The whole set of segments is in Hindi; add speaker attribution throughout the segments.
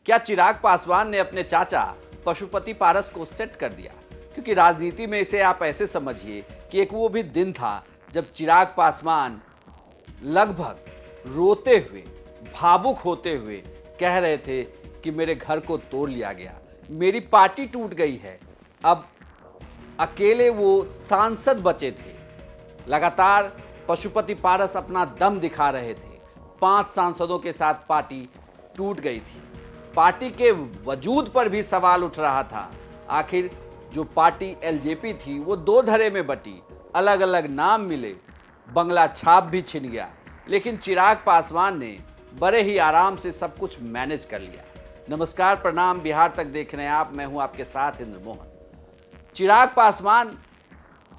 Speaker 1: क्या चिराग पासवान ने अपने चाचा पशुपति पारस को सेट कर दिया? क्योंकि राजनीति में इसे आप ऐसे समझिए कि एक वो भी दिन था जब चिराग पासवान लगभग रोते हुए, भावुक होते हुए कह रहे थे कि मेरे घर को तोड़ लिया गया, मेरी पार्टी टूट गई है। अब अकेले वो सांसद बचे थे। लगातार पशुपति पारस अपना दम दिखा रहे थे। 5 सांसदों के साथ पार्टी टूट गई थी। पार्टी के वजूद पर भी सवाल उठ रहा था। आखिर जो पार्टी एलजेपी थी वो 2 धड़े में बटी, अलग अलग नाम मिले, बंगला छाप भी छिन गया, लेकिन चिराग पासवान ने बड़े ही आराम से सब कुछ मैनेज कर लिया। नमस्कार, प्रणाम, बिहार तक देख रहे हैं आप, मैं हूं आपके साथ इंद्र मोहन। चिराग पासवान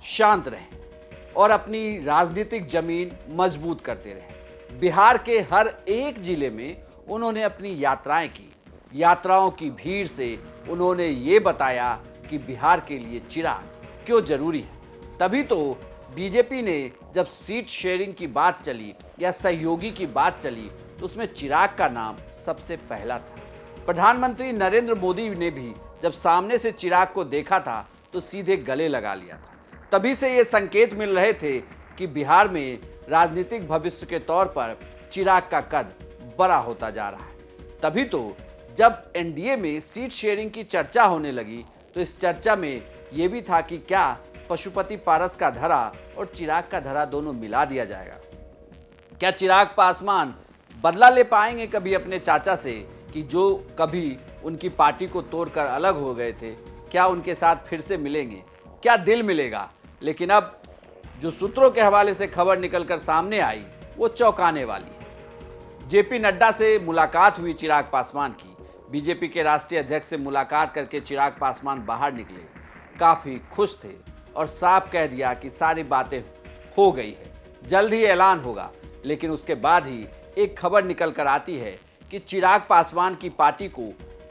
Speaker 1: शांत रहे और अपनी राजनीतिक जमीन मजबूत करते रहे। बिहार के हर एक जिले में उन्होंने अपनी यात्राएं की। यात्राओं की भीड़ से उन्होंने ये बताया कि बिहार के लिए चिराग क्यों जरूरी है। तभी तो बीजेपी ने जब सीट शेयरिंग की बात चली या सहयोगी की बात चली तो उसमें चिराग का नाम सबसे पहला था। प्रधानमंत्री नरेंद्र मोदी ने भी जब सामने से चिराग को देखा था तो सीधे गले लगा लिया था। तभी से ये संकेत मिल रहे थे कि बिहार में राजनीतिक भविष्य के तौर पर चिराग का कद बड़ा होता जा रहा है। तभी तो जब एनडीए में सीट शेयरिंग की चर्चा होने लगी तो इस चर्चा में यह भी था कि क्या पशुपति पारस का धरा और चिराग का धरा दोनों मिला दिया जाएगा। क्या चिराग पासवान बदला ले पाएंगे कभी अपने चाचा से कि जो कभी उनकी पार्टी को तोड़कर अलग हो गए थे? क्या उनके साथ फिर से मिलेंगे? क्या दिल मिलेगा? लेकिन अब जो सूत्रों के हवाले से खबर निकलकर सामने आई वो चौंकाने वाली है। जेपी नड्डा से मुलाकात हुई चिराग पासवान की। बीजेपी के राष्ट्रीय अध्यक्ष से मुलाकात करके चिराग पासवान बाहर निकले, काफी खुश थे और साफ कह दिया कि सारी बातें हो गई है, जल्द ही ऐलान होगा। लेकिन उसके बाद ही एक खबर निकल कर आती है कि चिराग पासवान की पार्टी को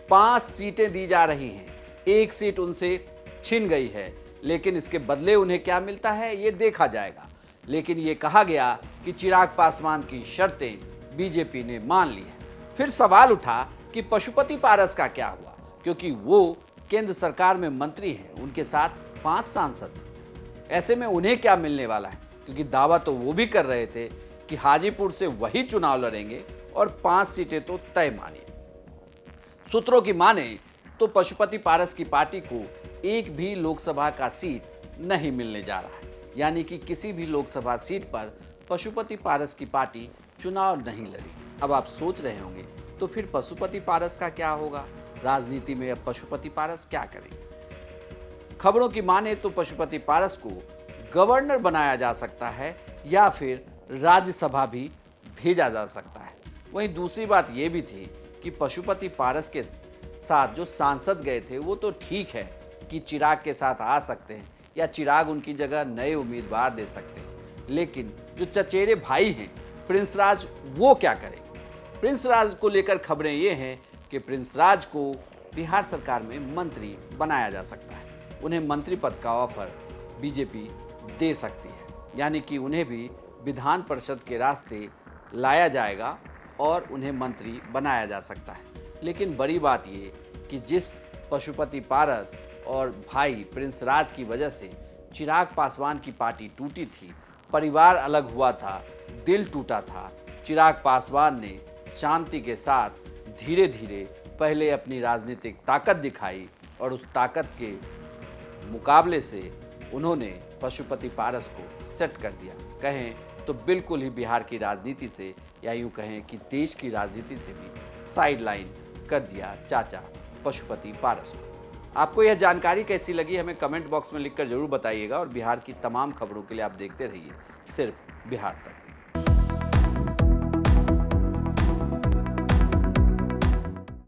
Speaker 1: 5 सीटें दी जा रही हैं। 1 सीट उनसे छिन गई है, लेकिन इसके बदले उन्हें क्या मिलता है ये देखा जाएगा। लेकिन ये कहा गया कि चिराग पासवान की शर्तें बीजेपी ने मान ली है। फिर सवाल उठा कि पशुपति पारस का क्या हुआ, क्योंकि वो केंद्र सरकार में मंत्री हैं, उनके साथ 5 सांसद। ऐसे में उन्हें क्या मिलने वाला है? क्योंकि दावा तो वो भी कर रहे थे कि हाजीपुर से वही चुनाव लड़ेंगे और 5 सीटें तो तय मानिए। सूत्रों की माने तो पशुपति पारस की पार्टी को एक भी लोकसभा का सीट नहीं मिलने जा रहा है, यानी कि किसी भी लोकसभा सीट पर पशुपति पारस की पार्टी चुनाव नहीं लड़ी। अब आप सोच रहे होंगे तो फिर पशुपति पारस का क्या होगा? राजनीति में अब पशुपति पारस क्या करेंगे? खबरों की माने तो पशुपति पारस को गवर्नर बनाया जा सकता है या फिर राज्यसभा भी भेजा जा सकता है। वहीं दूसरी बात यह भी थी कि पशुपति पारस के साथ जो सांसद गए थे वो तो ठीक है कि चिराग के साथ आ सकते हैं या चिराग उनकी जगह नए उम्मीदवार दे सकते हैं, लेकिन जो चचेरे भाई हैं प्रिंस राज, वो क्या करेंगे? प्रिंस राज को लेकर खबरें ये हैं कि प्रिंस राज को बिहार सरकार में मंत्री बनाया जा सकता है। उन्हें मंत्री पद का ऑफर बीजेपी दे सकती है, यानी कि उन्हें भी विधान परिषद के रास्ते लाया जाएगा और उन्हें मंत्री बनाया जा सकता है। लेकिन बड़ी बात ये कि जिस पशुपति पारस और भाई प्रिंस राज की वजह से चिराग पासवान की पार्टी टूटी थी, परिवार अलग हुआ था, दिल टूटा था, चिराग पासवान ने शांति के साथ धीरे धीरे पहले अपनी राजनीतिक ताकत दिखाई और उस ताकत के मुकाबले से उन्होंने पशुपति पारस को सेट कर दिया। कहें तो बिल्कुल ही बिहार की राजनीति से या यूं कहें कि देश की राजनीति से भी साइडलाइन कर दिया चाचा पशुपति पारस को। आपको यह जानकारी कैसी लगी हमें कमेंट बॉक्स में लिखकर जरूर बताइएगा और बिहार की तमाम खबरों के लिए आप देखते रहिए सिर्फ बिहार तक।